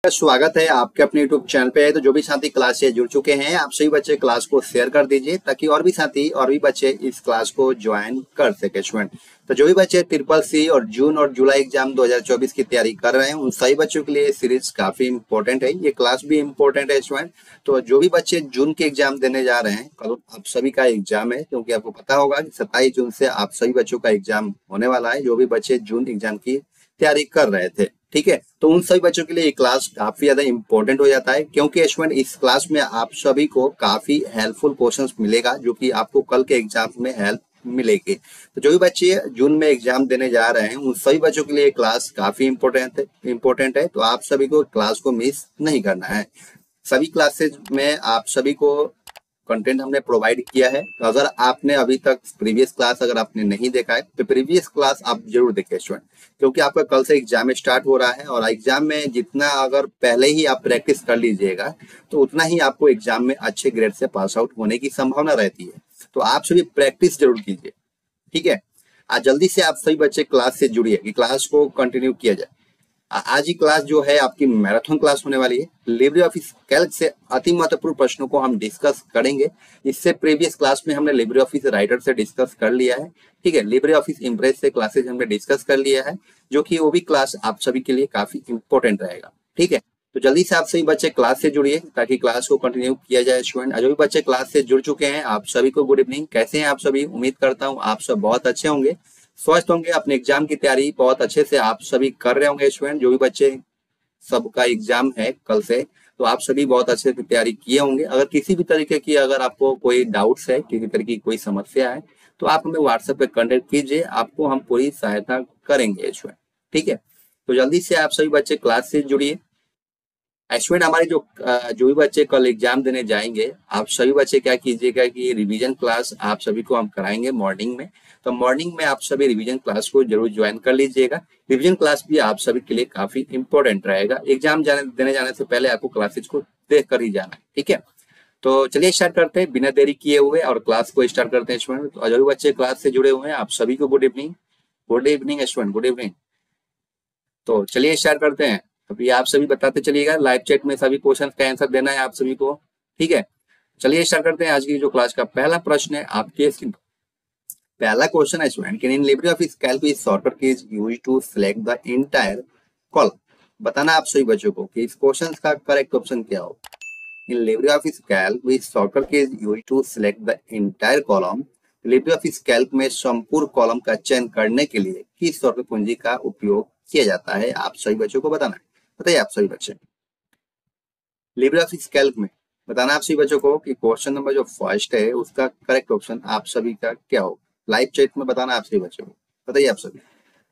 का स्वागत है आपके अपने YouTube चैनल पे। तो जो भी साथी क्लास से जुड़ चुके हैं, आप सभी बच्चे क्लास को शेयर कर दीजिए ताकि और भी साथी और भी बच्चे इस क्लास को ज्वाइन कर सके स्टूडेंट। तो जो भी बच्चे ट्रिपल सी और जून और जुलाई एग्जाम 2024 की तैयारी कर रहे हैं, उन सभी बच्चों के लिए सीरीज काफी इंपॉर्टेंट है। ये क्लास भी इंपॉर्टेंट है स्टूडेंट। तो जो भी बच्चे जून के एग्जाम देने जा रहे हैं, कल आप सभी का एग्जाम है, क्योंकि आपको पता होगा कि 27 जून से आप सभी बच्चों का एग्जाम होने वाला है। जो भी बच्चे जून एग्जाम की तैयारी कर रहे थे, ठीक है, तो उन सभी बच्चों के लिए ये क्लास काफी ज्यादा इंपॉर्टेंट हो जाता है, क्योंकि स्टूडेंट इस क्लास में आप सभी को काफी हेल्पफुल क्वेश्चंस मिलेगा जो कि आपको कल के एग्जाम में हेल्प मिलेगी। तो जो भी बच्चे जून में एग्जाम देने जा रहे हैं, उन सभी बच्चों के लिए क्लास काफी इंपॉर्टेंट है। तो आप सभी को क्लास को मिस नहीं करना है। सभी क्लासेज में आप सभी को कंटेंट हमने प्रोवाइड किया है। तो अगर आपने अभी तक प्रीवियस क्लास अगर आपने नहीं देखा है, तो प्रीवियस क्लास आप जरूर देखें स्टूडेंट, क्योंकि आपका कल से एग्जाम स्टार्ट हो रहा है और एग्जाम में जितना अगर पहले ही आप प्रैक्टिस कर लीजिएगा, तो उतना ही आपको एग्जाम में अच्छे ग्रेड से पास आउट होने की संभावना रहती है। तो आप सभी प्रैक्टिस जरूर कीजिए, ठीक है। आज जल्दी से आप सभी बच्चे क्लास से जुड़िए कि क्लास को कंटिन्यू किया जाए। आज की क्लास जो है आपकी मैराथन क्लास होने वाली है। लिब्रे ऑफिस कैल्क से अति महत्वपूर्ण प्रश्नों को हम डिस्कस करेंगे। इससे प्रीवियस क्लास में हमने लिब्रे ऑफिस राइटर से डिस्कस कर लिया है, ठीक है। लिब्रे ऑफिस इम्प्रेस से क्लासेज हमने डिस्कस कर लिया है, जो कि वो भी क्लास आप सभी के लिए काफी इंपॉर्टेंट रहेगा, ठीक है। तो जल्दी से आप सभी बच्चे क्लास से जुड़िए ताकि क्लास को कंटिन्यू किया जाए स्टूडेंट। जो भी बच्चे क्लास से जुड़ चुके हैं, आप सभी को गुड इवनिंग। कैसे हैं आप सभी? उम्मीद करता हूँ आप सब बहुत अच्छे होंगे, स्वस्थ होंगे, अपने एग्जाम की तैयारी बहुत अच्छे से आप सभी कर रहे होंगे स्टूडेंट। जो भी बच्चे सबका एग्जाम है कल से, तो आप सभी बहुत अच्छे से तैयारी किए होंगे। अगर किसी भी तरीके की अगर आपको कोई डाउट्स है, किसी तरह की कोई समस्या है, तो आप हमें व्हाट्सएप पे कांटेक्ट कीजिए, आपको हम पूरी सहायता करेंगे स्टूडेंट, ठीक है। तो जल्दी से आप सभी बच्चे क्लास से जुड़िए स्टूडेंट। हमारे जो भी बच्चे कल एग्जाम देने जाएंगे, आप सभी बच्चे क्या कीजिएगा कि रिवीजन क्लास आप सभी को हम कराएंगे मॉर्निंग में। तो मॉर्निंग में आप सभी रिवीजन क्लास को जरूर ज्वाइन कर लीजिएगा। रिवीजन क्लास भी आप सभी के लिए काफी इंपॉर्टेंट रहेगा। एग्जाम देने जाने से पहले आपको क्लासेज को देख कर ही जाना है, ठीक है। तो चलिए स्टार्ट करते हैं बिना देरी किए हुए और क्लास को स्टार्ट करते हैं स्टूडेंट। तो जो भी बच्चे क्लास से जुड़े हुए हैं, आप सभी को good evening student, good evening. तो चलिए स्टार्ट करते हैं। अभी आप सभी बताते चलिएगा, लाइव चैट में सभी क्वेश्चन का आंसर देना है आप सभी को, ठीक है। चलिए स्टार्ट करते हैं आज की जो क्लास का पहला प्रश्न है आपके। पहला क्वेश्चन है student, in LibreOffice Calc which shortcut key is used to select the entire column. बताना आप सभी बच्चों को कि इस क्वेश्चन का करेक्ट ऑप्शन क्या हो। In LibreOffice Calc which shortcut key is used to select the entire column. LibreOffice Calc में संपूर्ण कॉलम का चयन करने के लिए किस शॉर्टकट कुंजी का उपयोग किया जाता है, आप सभी बच्चों को बताना है। बताइए आप सभी बच्चे। लिब्रियोफिस कैल्क में बताना आप सभी बच्चों को कि क्वेश्चन नंबर जो फर्स्ट है उसका करेक्ट ऑप्शन आप सभी का क्या हो। लाइव चैट में बताना आप सभी बच्चों को, बताइए आप सभी।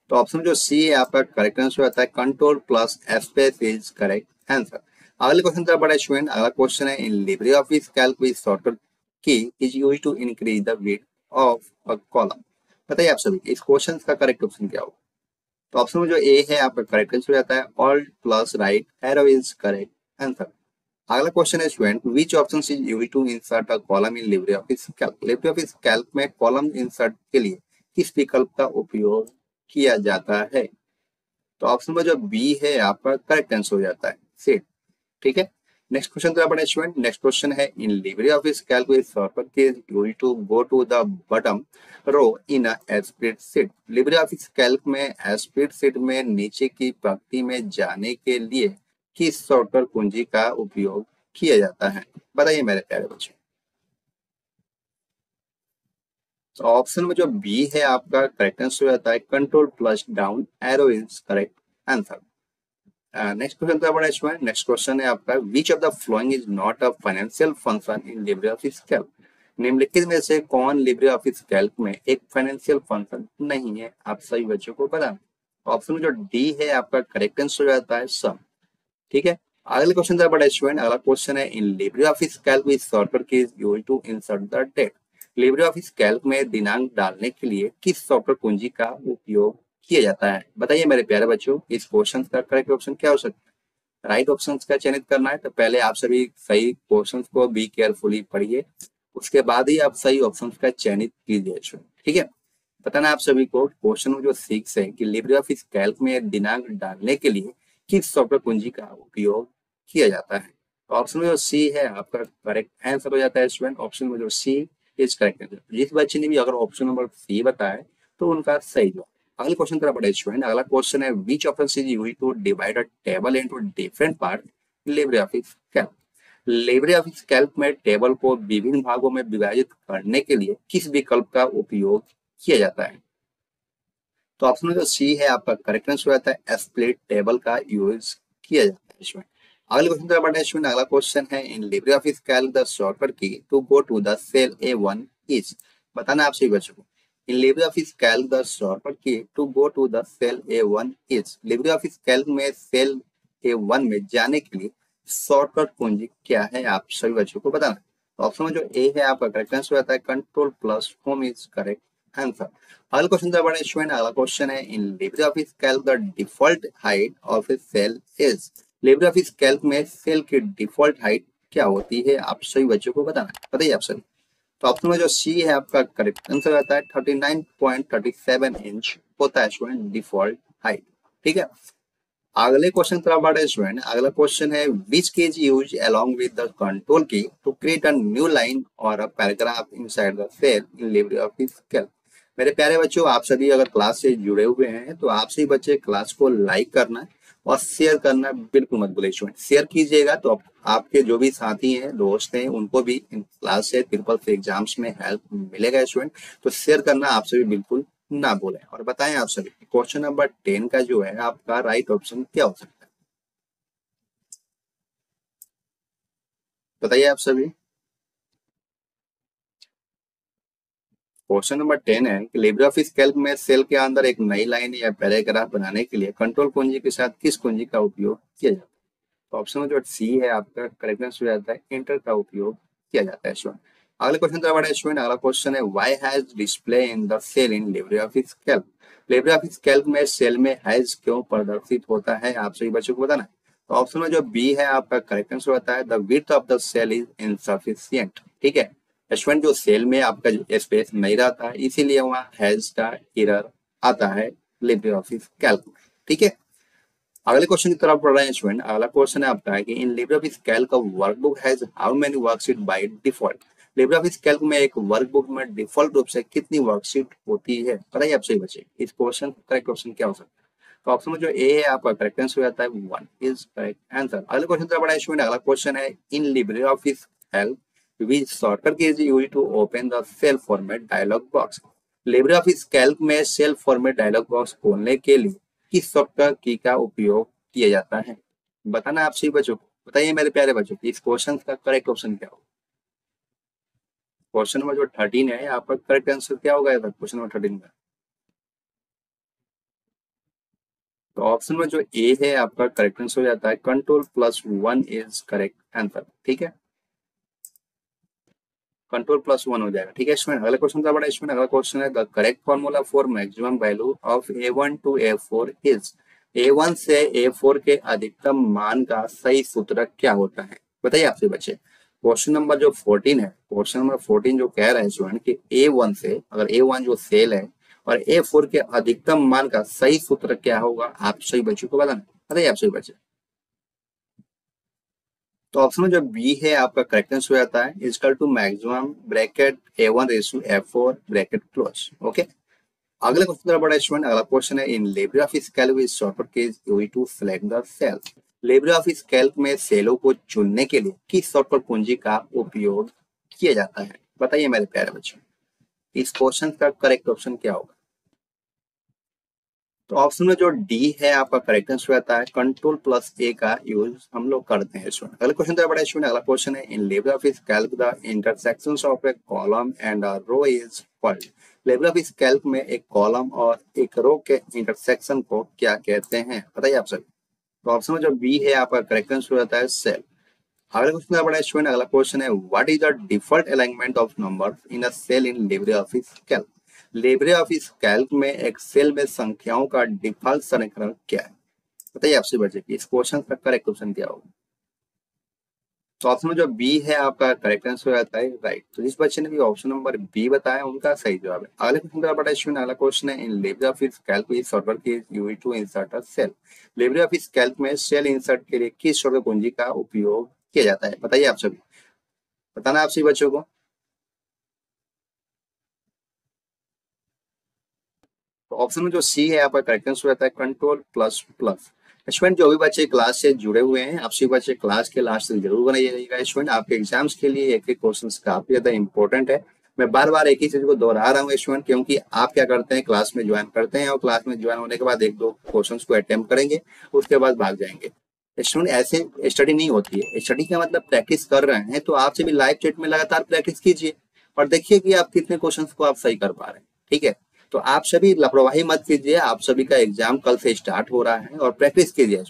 तो ऑप्शन जो सी है आपका करेक्ट आंसर आता है, control plus space is correct answer. अगले क्वेश्चन का बड़ा स्टूडेंट, अगला क्वेश्चन है, in LibreOffice Calc which shortcut key is used to increase the width of a column. बताइए आप सभी इस क्वेश्चन का करेक्ट ऑप्शन क्या हो। तो ऑप्शन में जो ए है आपका करेक्ट आंसर हो जाता है, alt plus right arrow is correct answer. अगला क्वेश्चन है student, which option is used to insert a column in LibreOffice Calc. LibreOffice Calc में कॉलम इंसर्ट के लिए किस विकल्प का उपयोग किया जाता है। तो ऑप्शन में जो बी है आपका करेक्ट आंसर हो जाता है, सेट, ठीक है। नेक्स्ट क्वेश्चन तो अपने स्टूडेंट, नेक्स्ट क्वेश्चन है, in LibreOffice Calc which shortcut key is used to go to the bottom row in a spreadsheet. LibreOffice Calc में स्प्रेडशीट में नीचे की पंक्ति में जाने के लिए किस शॉर्टकट कुंजी का उपयोग किया जाता है, बताइए मेरे प्यारे बच्चे। तो ऑप्शन में जो बी है आपका करेक्ट आंसर हो जाता है, control plus down arrow is correct answer. Next question तो बड़ा स्टूडेंट, नेक्स्ट क्वेश्चन है आपका, which of the following is not a financial function in LibreOffice Calc. निम्नलिखित में से कौन लिब्रियोफिस कैल्क में एक फाइनेंशियल फंक्शन नहीं है, आप सभी बच्चों को बताना। ऑप्शन में जो डी है आपका करेक्ट आंसर हो जाता है, सम, ठीक है। अगले क्वेश्चन का बड़ा स्टूडेंट, अगला क्वेश्चन है, in LibreOffice Calc which shortcut key is used to insert the date. LibreOffice Calc में दिनांक डालने के लिए किस शॉर्टकट कुंजी का उपयोग किया जाता है, बताइए मेरे प्यारे बच्चों। इस क्वेश्चन का करेक्ट ऑप्शन क्या हो सकता है। राइट ऑप्शन का चयनित करना है, तो पहले आप सभी सही क्वेश्चन को बी केयरफुली पढ़िए, उसके बाद ही आप सही ऑप्शन का चयनित कीजिए, ठीक है। बताना आप सभी को क्वेश्चन जो 6 है कि लिब्रियोफिस कैल्क में दिनांक डालने के लिए किस सॉफ्टवेयर कुंजी का उपयोग किया जाता है? तो ऑप्शन में जो सी है आपका करेक्ट आंसर हो जाता है स्टूडेंट। ऑप्शन में जो सी इज करेक्ट आंसर। जिस बच्चे ने भी अगर ऑप्शन नंबर सी बताया तो उनका सही जवाब। अगले क्वेश्चन तरफ बढ़े स्टूडेंट। अगला क्वेश्चन है which option is used to divide a table into different part in LibreOffice Calc? LibreOffice Calc में टेबल को विभिन्न भागों में विभाजित करने के लिए किस विकल्प का उपयोग किया जाता है? तो ऑप्शन में जो सी है आपका करेक्ट आंसर आता है स्प्लिट टेबल का यूज किया जाता है इसमें। अगले क्वेश्चन तरफ बढ़ते हैं स्टूडेंट। अगला क्वेश्चन है in LibreOffice Calc the shortcut key to go to the cell A1 is. बताना आप सभी बच्चों को। In LibreOffice Calc the shortcut key to go to the cell A1 is. LibreOffice Calc में सेल A1 में जाने के लिए शॉर्टकट कुंजी क्या है आप सभी बच्चों को बताना। तो ऑप्शन में जो ए है आपका करेक्ट आंसर आता है control plus home is correct answer. अगला क्वेश्चन था बड़े स्टूडेंट। अगला क्वेश्चन है in LibreOffice Calc the default height of a cell is. LibreOffice Calc में सेल की डिफॉल्ट हाइट क्या होती है आप सभी बच्चों को बताना है। बताइए आप सभी। तो ऑप्शन में जो सी है आपका करेक्ट आंसर आता है 39.37 इंच होता है स्टूडेंट डिफॉल्ट हाइट। ठीक है। अगले क्वेश्चन तरफ बढ़े स्टूडेंट। अगला क्वेश्चन है which key is used along with the control key to create a new line और a paragraph inside the cell in LibreOffice Calc? मेरे प्यारे बच्चों आप सभी अगर क्लास से जुड़े हुए हैं तो आप सभी बच्चे क्लास को लाइक करना और शेयर करना बिल्कुल मत भूलिए स्टूडेंट। शेयर कीजिएगा तो आपके जो भी साथी हैं दोस्त हैं उनको भी इन क्लास से ट्रिपल सी एग्जाम्स में हेल्प मिलेगा स्टूडेंट। तो शेयर करना आप सभी बिल्कुल ना बोले। और बताएं आप सभी क्वेश्चन नंबर 10 का जो है आपका राइट ऑप्शन क्या हो सकता है? बताइए आप सभी। क्वेश्चन नंबर 10 है कि लिब्रियोफिस कैल्क में सेल के अंदर एक नई लाइन या पैराग्राफ बनाने के लिए कंट्रोल कुंजी के साथ किस कुंजी का उपयोग किया जाता है? तो ऑप्शन में जो सी है आपका करेक्ट आंसर हो जाता है इंटर का उपयोग किया जाता है स्टूडेंट। अगले क्वेश्चन तरफ बढ़े स्टूडेंट। अगला क्वेश्चन है why hash display in the cell in LibreOffice Calc? LibreOffice Calc में सेल में हैज क्यों प्रदर्शित होता है आप सभी बच्चों को बताना है। तो ऑप्शन में जो बी है आपका करेक्ट आंसर होता है the width of the cell is insufficient. ठीक है। स्टूडेंट जो सेल में आपका स्पेस नहीं रहता है इसीलिए वहाँ हैज का एरर आता है लिब्रियोफिस कैल्क में। ठीक है। अगले क्वेश्चन की तरफ बढ़ रहे हैं स्टूडेंट। अगला क्वेश्चन है आपका कि इन लिब्रियोफिस कैल्क का workbook has how many worksheet by default? LibreOffice Calc में एक वर्कबुक में डिफॉल्ट रूप से कितनी वर्कशीट होती है? बताइए आप सही बच्चे इस क्वेश्चन करेक्ट क्वेश्चन क्या हो सकता है? तो ऑप्शन में जो ए है आपका करेक्ट आंसर हो जाता है 1 इज करेक्ट आंसर। अगले क्वेश्चन तरफ बढ़ा है स्टूडेंट। अगला क्वेश्चन है in LibreOffice Calc which shortcut key is used to open the cell format dialog box? LibreOffice Calc में सेल फॉर्मेट डायलॉग बॉक्स खोलने के लिए किस शॉर्टकट की का उपयोग किया जाता है? बताना आप सभी बच्चों को। बताइए मेरे प्यारे बच्चों इस क्वेश्चन का करेक्ट ऑप्शन क्या होगा? क्वेश्चन नंबर जो 13 है आपका करेक्ट आंसर क्या होगा क्वेश्चन नंबर 13 का? तो ऑप्शन में जो ए है आपका करेक्ट आंसर हो जाता है control plus 1 is correct answer. ठीक है। कंट्रोल प्लस 1 हो जाएगा। ठीक है स्टूडेंट। अगले क्वेश्चन का बड़ा स्टूडेंट। अगला क्वेश्चन है the correct formula for maximum value of A1 to A4 is. A1 से A4 के अधिकतम मान का सही सूत्र क्या होता है? बताइए आपसे बच्चे। क्वेश्चन नंबर जो 14 है क्वेश्चन नंबर 14 जो कह रहा है स्टूडेंट कि A1 से अगर A1 जो सेल है और A4 के अधिकतम मान का सही सूत्र क्या होगा आप सही बच्चों को बताना। बताइए आप सही बच्चे। तो ऑप्शन में जो बी है आपका करेक्ट आंसर हो जाता है is equal to maximum bracket A1 ratio F4 bracket close. Okay. अगले क्वेश्चन तरफ बढ़ा स्टूडेंट। अगला क्वेश्चन है in LibreOffice Calc with shortcut keys used to select the cells. LibreOffice Calc में सेलों को चुनने के लिए किस शॉर्टकट कुंजी का उपयोग किया जाता है? बताइए मेरे प्यारे बच्चों इस क्वेश्चन का करेक्ट ऑप्शन क्या होगा? तो ऑप्शन में जो डी है आपका करेक्ट आंसर रहता है कंट्रोल प्लस ए का यूज हम लोग करते हैं स्टूडेंट। अगला क्वेश्चन तो बड़ा स्टूडेंट। अगला क्वेश्चन है in LibreOffice Calc the intersections of a column and a row is called. LibreOffice Calc में एक कॉलम और एक रो के इंटरसेक्शन को क्या कहते हैं? बताइए आप सभी। तो ऑप्शन में जो बी है आपका करेक्ट आंसर रहता है सेल। अगला क्वेश्चन बड़ा स्टूडेंट। अगला क्वेश्चन है what is the default alignment of numbers in a cell in LibreOffice Calc? LibreOffice Calc में एक सेल में संख्याओं का डिफॉल्ट संरेखण क्या है? बताइए आपसे बच्चे इस क्वेश्चन का करेक्ट ऑप्शन क्या होगा? तो ऑप्शन में जो बी है आपका करेक्ट आंसर हो जाता है राइट। तो जिस बच्चे ने भी ऑप्शन नंबर बी बताया उनका सही जवाब है। अगले क्वेश्चन का बड़ा स्टूडेंट, अगला क्वेश्चन है in LibreOffice Calc which shortcut key use to insert a cell. LibreOffice Calc में सेल इंसर्ट के लिए किस शॉर्ट कुंजी का उपयोग किया जाता है, बताइए आप सभी, बताना आप सभी बच्चों को। तो ऑप्शन में जो सी है आपका करेक्ट आंसर रहता है कंट्रोल प्लस प्लस। स्टूडेंट जो भी बच्चे क्लास से जुड़े हुए हैं आप सभी बच्चे क्लास के लास्ट तक जरूर बनाइएगा। स्टूडेंट आपके एग्जाम्स के लिए एक एक क्वेश्चन काफी ज्यादा इंपॉर्टेंट है। मैं बार बार एक ही चीज को दोहरा रहा हूँ स्टूडेंट, क्योंकि आप क्या करते हैं क्लास में ज्वाइन करते हैं और क्लास में ज्वाइन होने के बाद एक दो क्वेश्चन को अटेम्प्ट करेंगे, उसके बाद भाग जाएंगे। स्टूडेंट ऐसे स्टडी नहीं होती है। स्टडी का मतलब प्रैक्टिस कर रहे हैं तो आपसे भी लाइव चैट में लगातार प्रैक्टिस कीजिए और देखिए कि आप कितने क्वेश्चंस को आप सही कर पा रहे हैं। ठीक है, तो आप सभी लापरवाही मत कीजिए। आप सभी का एग्जाम कल से स्टार्ट हो रहा है और प्रैक्टिस कीजिए।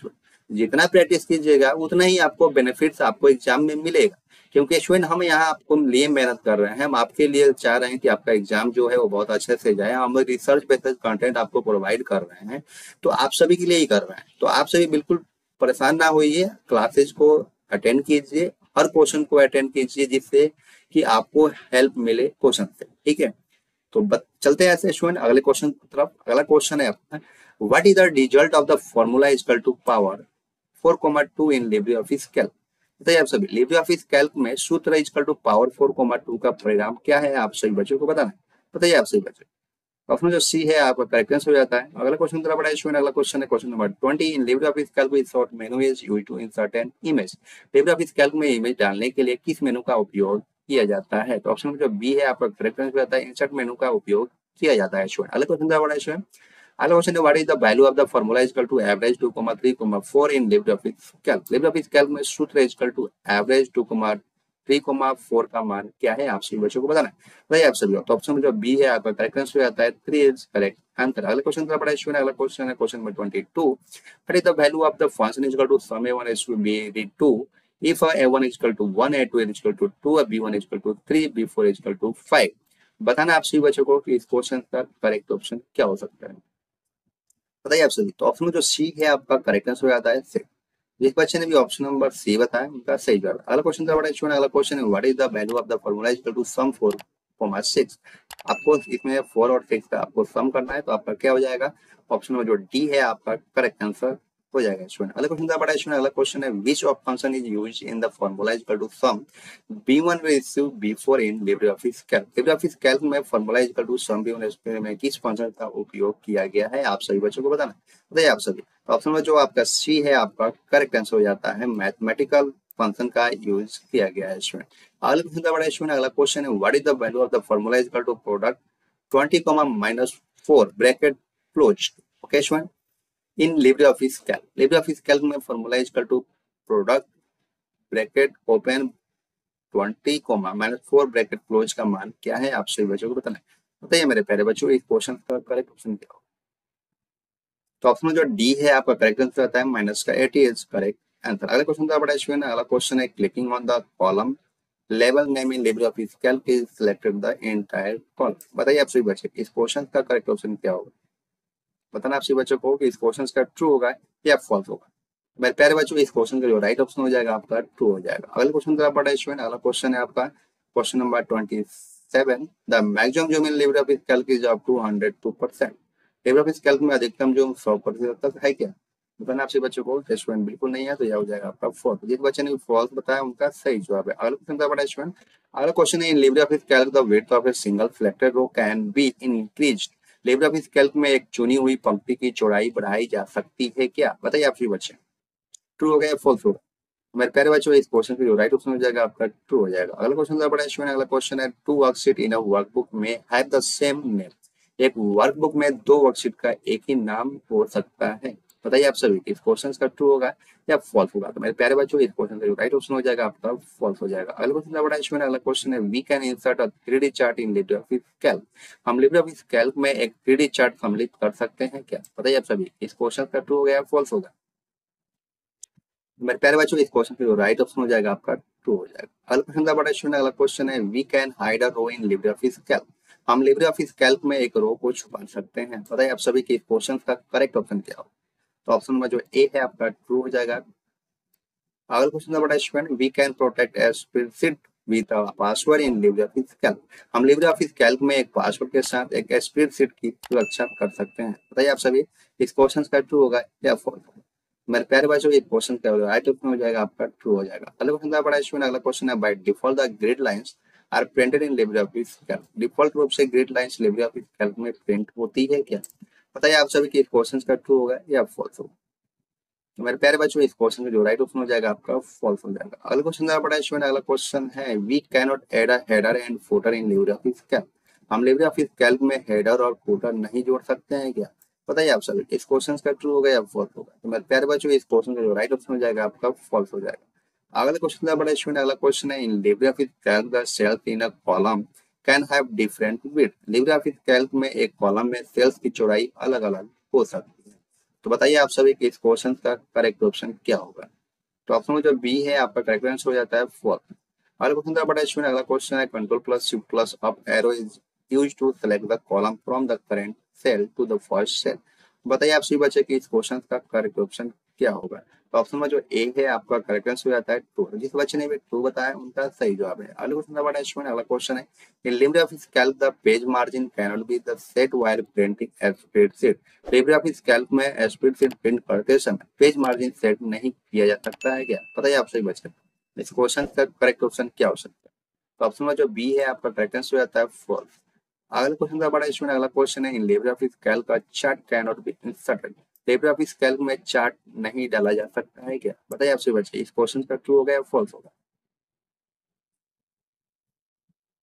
जितना प्रैक्टिस कीजिएगा उतना ही आपको बेनिफिट्स आपको एग्जाम में मिलेगा, क्योंकि स्टूडेंट हम यहाँ आपको लिए मेहनत कर रहे हैं। हम आपके लिए चाह रहे हैं कि आपका एग्जाम जो है वो बहुत अच्छे से जाए। हम रिसर्च बेस्ड कंटेंट आपको प्रोवाइड कर रहे हैं, तो आप सभी के लिए ही कर रहे हैं। तो आप सभी बिल्कुल परेशान ना होइए, क्लासेज को अटेंड कीजिए, हर क्वेश्चन को अटेंड कीजिए जिससे कि आपको हेल्प मिले क्वेश्चन से। ठीक है, तो चलते हैं ऐसे स्टूडेंट अगले क्वेश्चन की तरफ। अगला क्वेश्चन है अपना, what is the result of the formula is equal to power 4,2 in LibreOffice Calc. बताइए आप सभी, लिब्रियोफिस कैल्क में सूत्र इज इक्वल टू पावर 4,2 का परिणाम क्या है, आप सभी बच्चों को बताना है। बताइए आप सभी बच्चों। ऑप्शन जो सी है आपका करेक्ट आंसर हो जाता है। अगला क्वेश्चन तरफ बड़ा स्टूडेंट, अगला क्वेश्चन है question number 20 in LibreOffice Calc which short menu is used to insert an image. LibreOffice Calc में इमेज डालने के लिए किस मेनू का उपयोग किया जाता है। तो ऑप्शन जो बी है आपका करेक्ट आंसर रहता है इंसर्ट मेनू का उपयोग किया जाता है स्टूडेंट। अगला क्वेश्चन बड़ा स्टूडेंट, अगला क्वेश्चन है what is the value of the formula is equal to average 2,3,4 in LibreOffice Calc. LibreOffice Calc में सूत्र इज इक्वल टू एवरेज 2,3,4 का मान क्या है, आप सभी बच्चों को बताना है। बताइए आप सभी। तो ऑप्शन में जो बी है आपका करेक्ट आंसर आता है 3 इज करेक्ट आंसर। अगले क्वेश्चन का बड़ा इशू है। अगला क्वेश्चन है question number 22, what is the value of the function is equal to sum a1 is to b2 if a1 is equal to 1 a2 is equal to 2 b1 is equal to 3 b4 is equal to 5। बताना आप सभी बच्चों को कि इस question का correct option क्या हो सकता है, बताइए आप सभी। तो ऑप्शन में जो सी है आपका करेक्ट आंसर हो जाता है 6। जिस बच्चे ने भी ऑप्शन नंबर सी बताया उनका सही जवाब। अगला क्वेश्चन का बड़ा स्टूडेंट, अगला क्वेश्चन है what is the value of the formula is equal to sum 4,6। आपको इसमें 4 और 6 का आपको सम करना है, तो आपका क्या हो जाएगा, ऑप्शन में जो डी है आपका करेक्ट आंसर हो जाएगा स्टूडेंट। अगला क्वेश्चन का बड़ा स्टूडेंट, अगला क्वेश्चन है which of function is used in the formula is equal to sum b1 ratio b4 in LibreOffice Calc. LibreOffice Calc में formula is equal to sum b1 ratio में किस function का उपयोग किया गया है, आप सभी बच्चों को बताना है। बताइए आप सभी। ऑप्शन में जो आपका सी है आपका करेक्ट आंसर हो जाता है मैथमेटिकल फंक्शन का यूज किया गया है स्टूडेंट। अगला क्वेश्चन का बड़ा स्टूडेंट, अगला क्वेश्चन है what is the value of the formula is equal to product 20, bracket closed. Okay student, in LibreOffice Calc, LibreOffice Calc में formula is equal to product bracket open 20, -4 bracket close का मान क्या है, आप सभी बच्चों को बताना है। बताइए मेरे प्यारे बच्चों इस क्वेश्चन का करेक्ट ऑप्शन क्या होगा। तो ऑप्शन में जो डी है आपका करेक्ट आंसर आता है -80 इज करेक्ट आंसर। अगला क्वेश्चन का बड़ा स्टूडेंट, अगला क्वेश्चन है clicking on the column level name in LibreOffice Calc is selected the entire column. बताइए आप सभी बच्चे इस क्वेश्चन का करेक्ट ऑप्शन क्या होगा। बताना आप सभी बच्चों को कि इस क्वेश्चन का ट्रू होगा या फॉल्स होगा। मेरे प्यारे बच्चों इस क्वेश्चन का जो राइट ऑप्शन हो जाएगा आपका ट्रू हो जाएगा। अगला क्वेश्चन का बड़ा स्टूडेंट, अगला क्वेश्चन है आपका question number 27, the maximum zoom in LibreOffice Calc is up to 102%। LibreOffice Calc में अधिकतम जूम 100% तक है क्या। बताना आपसे बच्चों को, स्टूडेंट बिल्कुल नहीं है तो यह हो जाएगा आपका फॉल्स। जिस बच्चे ने फॉल्स बताया उनका सही जवाब है। अगला क्वेश्चन का बड़ा स्टूडेंट, अगला क्वेश्चन है in LibreOffice Calc the width of a single selected row can be increased. LibreOffice Calc में एक चुनी हुई पंक्ति की चौड़ाई बढ़ाई जा सकती है क्या। बताइए आप सभी बच्चे ट्रू हो गया या फॉल्स होगा। मेरे प्यारे बच्चों इस क्वेश्चन का जो राइट ऑप्शन हो जाएगा आपका ट्रू हो जाएगा। अगला क्वेश्चन का बड़ा स्टूडेंट, अगला क्वेश्चन है two worksheet in a workbook में हैव द सेम नेम। एक वर्कबुक में दो वर्कशीट का एक ही नाम हो सकता है। बताइए आप सभी इस क्वेश्चन का ट्रू होगा या फॉल्स होगा। तो मेरे प्यारे बच्चों इस क्वेश्चन का जो राइट ऑप्शन हो जाएगा आपका फॉल्स हो जाएगा। अगला क्वेश्चन का बड़ा स्टूडेंट, अगला क्वेश्चन है we can insert a 3D chart in LibreOffice Calc. हम लिब्रियोफिस कैल्क में एक 3D चार्ट सम्मिलित कर सकते हैं क्या। बताइए आप सभी इस क्वेश्चन का ट्रू हो गया या फॉल्स होगा। मेरे प्यारे बच्चों इस क्वेश्चन का जो राइट ऑप्शन हो जाएगा आपका ट्रू हो जाएगा। अगला क्वेश्चन का बड़ा स्टूडेंट, अगला क्वेश्चन है we can hide a row in LibreOffice Calc. हम लिब्रियोफिस कैल्क में एक रो को छुपा सकते हैं। बताइए आप सभी के क्वेश्चन का करेक्ट ऑप्शन क्या हो। तो ऑप्शन में जो ए है आपका ट्रू हो जाएगा। अगला क्वेश्चन बड़ा student, we can protect a spreadsheet with a password in LibreOffice Calc. हम लिब्रियोफिस कैल्क में एक पासवर्ड के साथ एक स्प्रेडशीट की सुरक्षा कर सकते हैं। बताइए आप सभी, इस क्वेश्चन का ट्रू होगा या फॉल्स? मेरे प्यारे बच्चों, ये क्वेश्चन क्या होगा, राइट ऑप्शन हो जाएगा आपका, ट्रू हो जाएगा। अगला क्वेश्चन बड़ा स्टूडेंट, अगला क्वेश्चन है, by default the grid lines are printed in LibreOffice Calc. Default रूप से ग्रिड लाइंस लिब्रियोफिस कैल्क में प्रिंट होती है क्या? बताइए आप सभी कि इस क्वेश्चन का ट्रू होगा या फॉल्स होगा? तो मेरे प्यारे बच्चों, इस क्वेश्चन का जो राइट ऑप्शन हो जाएगा आपका, फॉल्स हो जाएगा। अगला क्वेश्चन बड़ा स्टूडेंट, अगला क्वेश्चन है, we can not add a header and footer in LibreOffice Calc. हम लिब्रियोफिस कैल्क में हेडर और फुटर नहीं जोड़ सकते हैं क्या? बताइए आप सभी, इस क्वेश्चन का ट्रू होगा या फॉल्स होगा? तो मेरे प्यारे बच्चों, इस क्वेश्चन का जो राइट ऑप्शन हो जाएगा आपका, फॉल्स हो जाएगा। अगला क्वेश्चन बड़ा स्टूडेंट, अगला क्वेश्चन है, in LibreOffice Calc the cells in a column can have different width. LibreOffice Calc में एक कॉलम में सेल्स की चौड़ाई अलग अलग हो सकती है। तो बताइए आप सभी कि इस क्वेश्चन का करेक्ट ऑप्शन क्या होगा? तो ऑप्शन में जो बी है आपका करेक्ट आंसर हो जाता है फॉल्स। अगला क्वेश्चन बड़ा स्टूडेंट, अगला क्वेश्चन है, control plus shift plus up arrow is used to select the column from the current cell to the first cell. बताइए आप सभी बच्चे कि इस क्वेश्चन का करेक्ट ऑप्शन क्या होगा? तो ऑप्शन में जो ए है आपका करेक्ट आंसर हो जाता है ट्रू। जिस बच्चे ने भी ट्रू बताया उनका सही जवाब है। अगला क्वेश्चन बड़ा स्टूडेंट, अगला क्वेश्चन है, in LibreOffice Calc the page margin cannot be the set while printing a spreadsheet। LibreOffice Calc में स्प्रेडशीट प्रिंट करते समय पेज मार्जिन सेट नहीं किया जा सकता है क्या? बताइए आप सही बच्चे, इस क्वेश्चन का करेक्ट ऑप्शन क्या हो सकता है? तो ऑप्शन में जो बी है आपका करेक्ट आंसर हो जाता है फॉल्स। अगला क्वेश्चन का बड़ा स्टूडेंट, अगला क्वेश्चन है, इन LibreOffice Calc का chart cannot be inserted. LibreOffice Calc में चार्ट नहीं डाला जा सकता है क्या? बताइए आप सही बच्चे, इस क्वेश्चन का ट्रू होगा या फॉल्स होगा?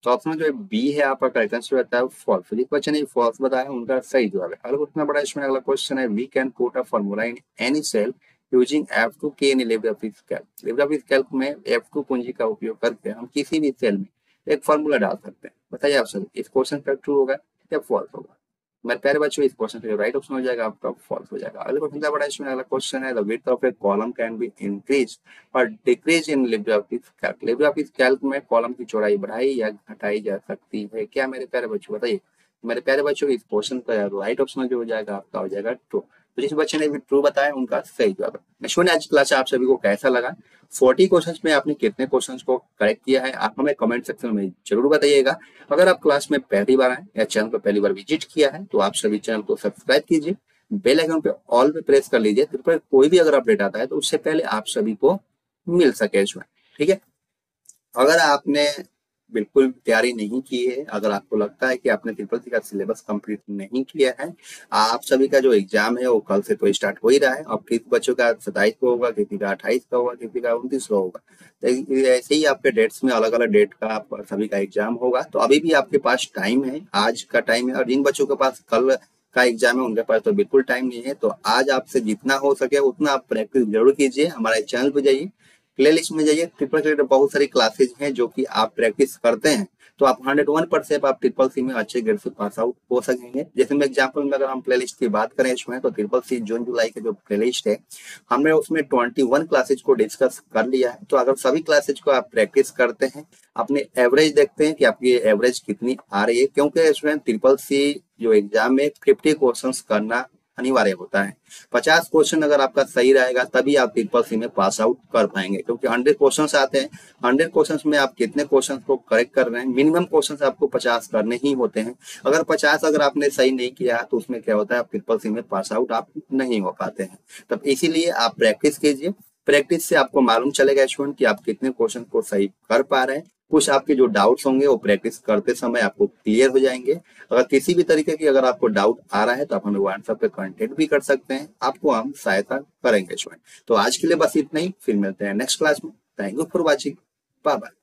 तो ऑप्शन में जो बी है आपका करेक्ट आंसर रहता है फॉल्स। जिस बच्चे ने फॉल्स बताया उनका सही जवाब है। अगला क्वेश्चन बड़ा इसमें, अगला क्वेश्चन है, we can put a formula in any cell using F2 key in LibreOffice Calc. LibreOffice Calc में F2 कुंजी का उपयोग करके हम किसी भी सेल में एक फार्मूला डाल सकते हैं। बताइए आप सभी, इस क्वेश्चन का ट्रू होगा या फॉल्स होगा? मेरे प्यारे बच्चों, इस क्वेश्चन का जो राइट ऑप्शन हो जाएगा आपका फॉल्स हो जाएगा। अगला क्वेश्चन बड़ा इसमें, अगला क्वेश्चन है, the width of a column can be increase और decrease in LibreOffice Calc. LibreOffice Calc में कॉलम की चौड़ाई बढ़ाई या घटाई जा सकती है क्या? मेरे प्यारे बच्चों बताइए। मेरे प्यारे बच्चों, इस क्वेश्चन का राइट ऑप्शन जो हो जाएगा आपका हो जाएगा ट्रू। तो जिस बच्चे ने भी ट्रू बताया उनका सही जवाब है। नेक्स्ट आज क्लास आप सभी को कैसा लगा? 40 क्वेश्चंस में आपने कितने क्वेश्चंस को करेक्ट किया है आप हमें कमेंट सेक्शन में जरूर बताइएगा। अगर आप क्लास में पहली बार आए या चैनल पर पहली बार विजिट किया है तो आप सभी चैनल को सब्सक्राइब कीजिए, बेल आइकन पे ऑल पे प्रेस कर लीजिए, फिर पर कोई भी अगर अपडेट आता है तो उससे पहले आप सभी को मिल सके इसमें। ठीक है, अगर आपने बिल्कुल तैयारी नहीं की है, अगर आपको लगता है कि आपने ट्रिपल सी का सिलेबस कंप्लीट नहीं किया है, आप सभी का जो एग्जाम है वो कल से तो स्टार्ट हो ही रहा है। अब किसी बच्चों का 27 को होगा, किसी का 28 का होगा, किसी का 29 को होगा। तो ऐसे ही आपके डेट्स में अलग अलग डेट का आप सभी का एग्जाम होगा। तो अभी भी आपके पास टाइम है, आज का टाइम है। और जिन बच्चों के पास कल का एग्जाम है उनके पास तो बिल्कुल टाइम नहीं है। तो आज आपसे जितना हो सके उतना आप प्रैक्टिस जरूर कीजिए। हमारे चैनल पे जाइए, प्लेलिस्ट में जाइए, ट्रिपल सी बहुत सारी क्लासेज हैं जो कि आप प्रैक्टिस करते हैं तो आप 101% आप ट्रिपल सी में अच्छे ग्रेड से पास आउट हो सकेंगे। जैसे मैं एग्जांपल में अगर हम प्लेलिस्ट की बात करें इसमें, तो ट्रिपल सी जून जुलाई के जो प्लेलिस्ट है हमने उसमें 21 क्लासेज को डिस्कस कर लिया है। तो अगर सभी क्लासेज को आप प्रैक्टिस करते हैं, अपने एवरेज देखते हैं कि आपकी एवरेज कितनी आ रही है, क्योंकि इसमें ट्रिपल सी जो एग्जाम में 50 क्वेश्चन करना अनिवार्य होता है। 50 क्वेश्चन अगर आपका सही रहेगा तभी आप ट्रिपल सी में पास आउट कर पाएंगे, क्योंकि 100 क्वेश्चन आते हैं। 100 क्वेश्चन में आप कितने क्वेश्चन को करेक्ट कर रहे हैं, मिनिमम क्वेश्चन आपको 50 करने ही होते हैं। अगर 50 अगर आपने सही नहीं किया तो उसमें क्या होता है, आप ट्रिपल सी में पास आउट आप नहीं हो पाते हैं। तब इसीलिए आप प्रैक्टिस कीजिए, प्रैक्टिस से आपको मालूम चलेगा स्टूडेंट कि आप कितने क्वेश्चन को सही कर पा रहे हैं। कुछ आपके जो डाउट्स होंगे वो प्रैक्टिस करते समय आपको क्लियर हो जाएंगे। अगर किसी भी तरीके की अगर आपको डाउट आ रहा है तो आप हमें व्हाट्सएप पे कांटेक्ट भी कर सकते हैं, आपको हम सहायता करेंगे स्टूडेंट। तो आज के लिए बस इतना ही, फिर मिलते हैं नेक्स्ट क्लास में। Thank you for watching, bye bye.